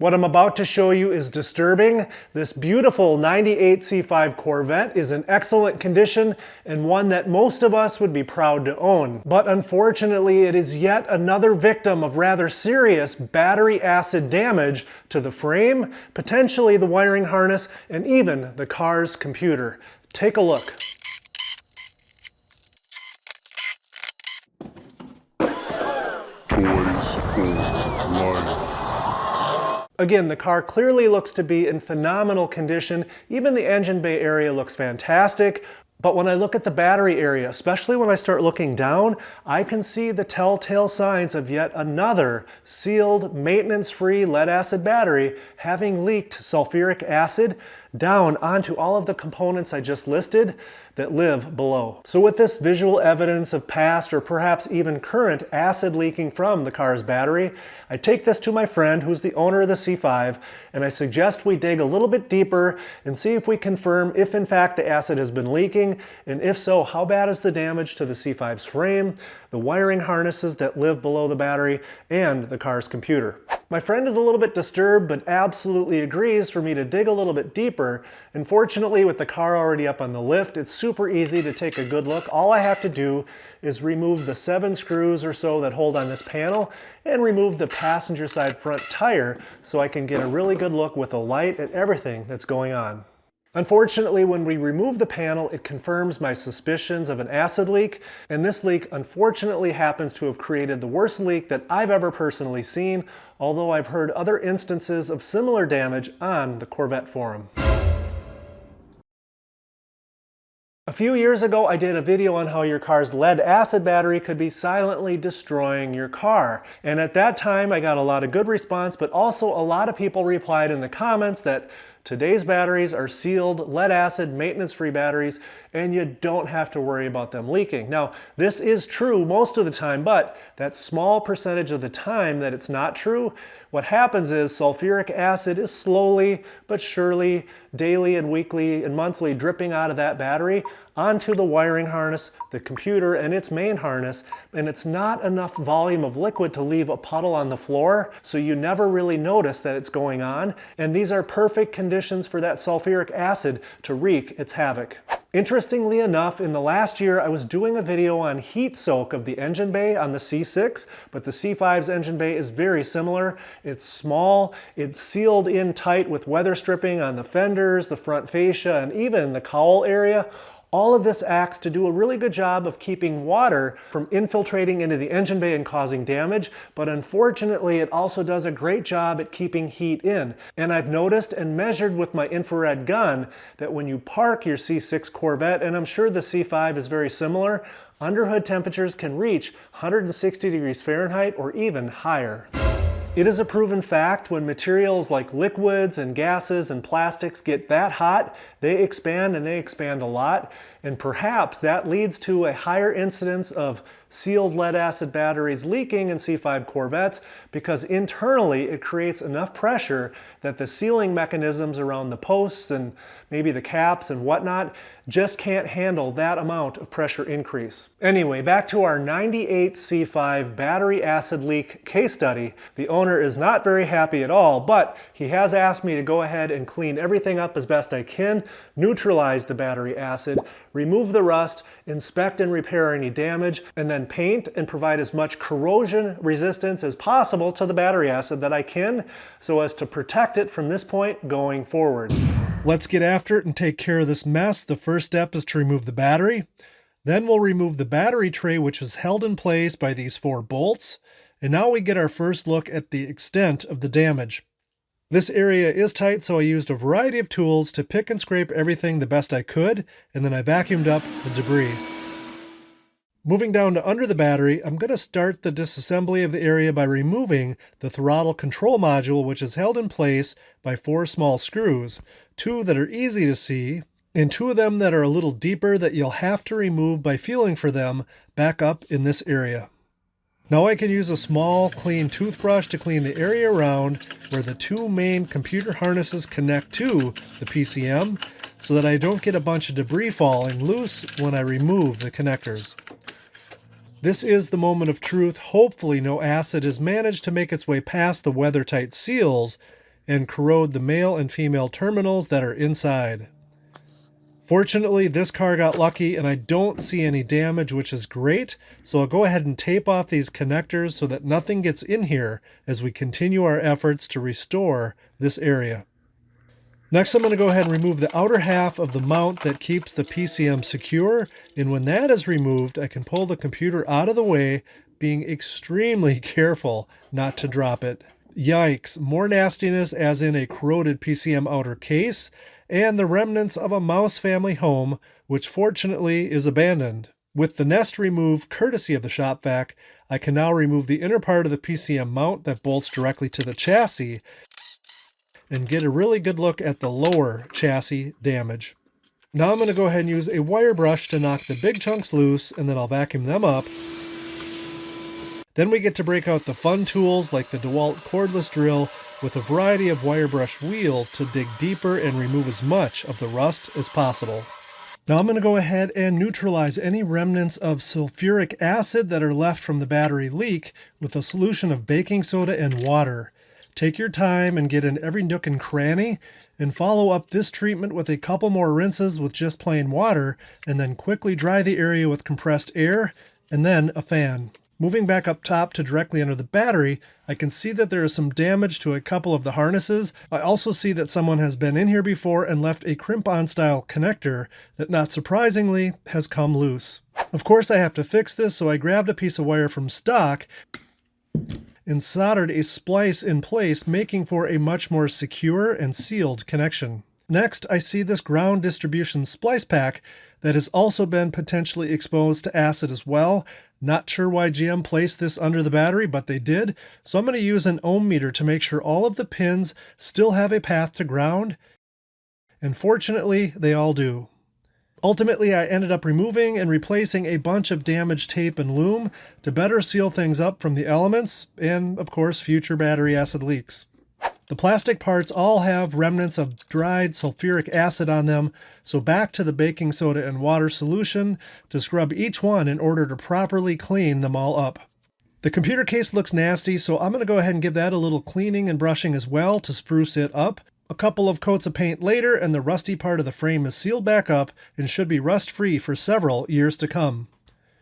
What I'm about to show you is disturbing. This beautiful 98 C5 Corvette is in excellent condition and one that most of us would be proud to own. But unfortunately, it is yet another victim of rather serious battery acid damage to the frame, potentially the wiring harness, and even the car's computer. Take a look. Toys for life. Again, the car clearly looks to be in phenomenal condition. Even the engine bay area looks fantastic. But when I look at the battery area, especially when I start looking down, I can see the telltale signs of yet another sealed, maintenance-free lead-acid battery having leaked sulfuric acid down onto all of the components I just listed that live below. So with this visual evidence of past or perhaps even current acid leaking from the car's battery, I take this to my friend who's the owner of the C5 and I suggest we dig a little bit deeper and see if we confirm if in fact the acid has been leaking, and if so, how bad is the damage to the C5's frame, the wiring harnesses that live below the battery, and the car's computer. My friend is a little bit disturbed, but absolutely agrees for me to dig a little bit deeper. And fortunately, with the car already up on the lift, it's super easy to take a good look. All I have to do is remove the 7 screws or so that hold on this panel and remove the passenger side front tire so I can get a really good look with a light at everything that's going on. Unfortunately, when we remove the panel, it confirms my suspicions of an acid leak, and this leak unfortunately happens to have created the worst leak that I've ever personally seen, although I've heard other instances of similar damage on the Corvette forum. A few years ago, I did a video on how your car's lead-acid battery could be silently destroying your car. And at that time, I got a lot of good response, but also a lot of people replied in the comments that today's batteries are sealed, lead-acid, maintenance-free batteries, and you don't have to worry about them leaking. Now, this is true most of the time, but that small percentage of the time that it's not true, what happens is sulfuric acid is slowly but surely, daily and weekly and monthly dripping out of that battery onto the wiring harness, the computer, and its main harness, and it's not enough volume of liquid to leave a puddle on the floor, so you never really notice that it's going on, and these are perfect conditions for that sulfuric acid to wreak its havoc. Interestingly enough, in the last year I was doing a video on heat soak of the engine bay on the C6, but the C5's engine bay is very similar. It's small, it's sealed in tight with weather stripping on the fenders, the front fascia, and even the cowl area. All of this acts to do a really good job of keeping water from infiltrating into the engine bay and causing damage, but unfortunately it also does a great job at keeping heat in. And I've noticed and measured with my infrared gun that when you park your C6 Corvette, and I'm sure the C5 is very similar, underhood temperatures can reach 160 degrees Fahrenheit or even higher. It is a proven fact when materials like liquids and gases and plastics get that hot, they expand and they expand a lot. And perhaps that leads to a higher incidence of sealed lead-acid batteries leaking in C5 Corvettes because internally it creates enough pressure that the sealing mechanisms around the posts and maybe the caps and whatnot just can't handle that amount of pressure increase. Anyway, back to our 98 C5 battery acid leak case study. The owner is not very happy at all, but he has asked me to go ahead and clean everything up as best I can, neutralize the battery acid, remove the rust, inspect and repair any damage, and then paint and provide as much corrosion resistance as possible to the battery acid that I can so as to protect it from this point going forward. Let's get after it and take care of this mess. The first step is to remove the battery. Then we'll remove the battery tray, which is held in place by these 4 bolts. And now we get our first look at the extent of the damage. This area is tight, so I used a variety of tools to pick and scrape everything the best I could, and then I vacuumed up the debris. Moving down to under the battery, I'm going to start the disassembly of the area by removing the throttle control module, which is held in place by 4 small screws, 2 that are easy to see, and 2 of them that are a little deeper that you'll have to remove by feeling for them back up in this area. Now I can use a small, clean toothbrush to clean the area around where the 2 main computer harnesses connect to the PCM so that I don't get a bunch of debris falling loose when I remove the connectors. This is the moment of truth. Hopefully no acid has managed to make its way past the weather-tight seals and corrode the male and female terminals that are inside. Fortunately, this car got lucky and I don't see any damage, which is great. So I'll go ahead and tape off these connectors so that nothing gets in here as we continue our efforts to restore this area. Next, I'm going to go ahead and remove the outer half of the mount that keeps the PCM secure. And when that is removed, I can pull the computer out of the way, being extremely careful not to drop it. Yikes, more nastiness as in a corroded PCM outer case, and the remnants of a mouse family home, which fortunately is abandoned. With the nest removed courtesy of the shop vac, I can now remove the inner part of the PCM mount that bolts directly to the chassis and get a really good look at the lower chassis damage. Now I'm going to go ahead and use a wire brush to knock the big chunks loose, and then I'll vacuum them up. Then we get to break out the fun tools like the DeWalt cordless drill with a variety of wire brush wheels to dig deeper and remove as much of the rust as possible. Now I'm going to go ahead and neutralize any remnants of sulfuric acid that are left from the battery leak with a solution of baking soda and water. Take your time and get in every nook and cranny, and follow up this treatment with a couple more rinses with just plain water, and then quickly dry the area with compressed air, and then a fan. Moving back up top to directly under the battery, I can see that there is some damage to a couple of the harnesses. I also see that someone has been in here before and left a crimp-on style connector that, not surprisingly, has come loose. Of course I have to fix this, so I grabbed a piece of wire from stock and soldered a splice in place, making for a much more secure and sealed connection. Next, I see this ground distribution splice pack that has also been potentially exposed to acid as well. Not sure why GM placed this under the battery, but they did. So I'm going to use an ohm meter to make sure all of the pins still have a path to ground. And fortunately, they all do. Ultimately, I ended up removing and replacing a bunch of damaged tape and loom to better seal things up from the elements and, of course, future battery acid leaks. The plastic parts all have remnants of dried sulfuric acid on them, so back to the baking soda and water solution to scrub each one in order to properly clean them all up. The computer case looks nasty, so I'm going to go ahead and give that a little cleaning and brushing as well to spruce it up. A couple of coats of paint later and the rusty part of the frame is sealed back up and should be rust-free for several years to come.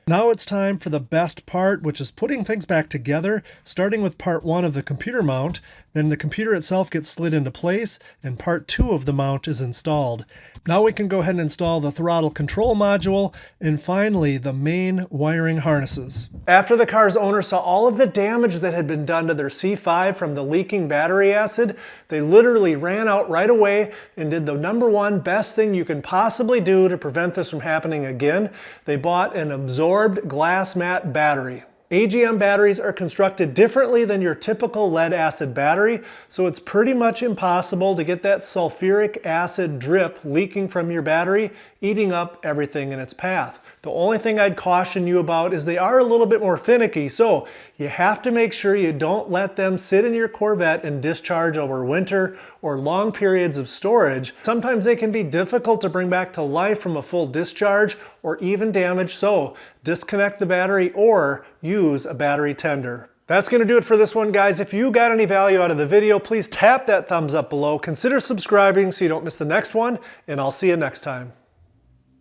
Now it's time for the best part, which is putting things back together, starting with part 1 of the computer mount. Then the computer itself gets slid into place, and part 2 of the mount is installed. Now we can go ahead and install the throttle control module, and finally the main wiring harnesses. After the car's owner saw all of the damage that had been done to their C5 from the leaking battery acid, they literally ran out right away and did the #1 best thing you can possibly do to prevent this from happening again. They bought an absorbed glass mat battery. AGM batteries are constructed differently than your typical lead acid battery, so it's pretty much impossible to get that sulfuric acid drip leaking from your battery, eating up everything in its path. The only thing I'd caution you about is they are a little bit more finicky, so you have to make sure you don't let them sit in your Corvette and discharge over winter or long periods of storage. Sometimes they can be difficult to bring back to life from a full discharge or even damage, so disconnect the battery or use a battery tender. That's going to do it for this one, guys. If you got any value out of the video, please tap that thumbs up below. Consider subscribing so you don't miss the next one, and I'll see you next time.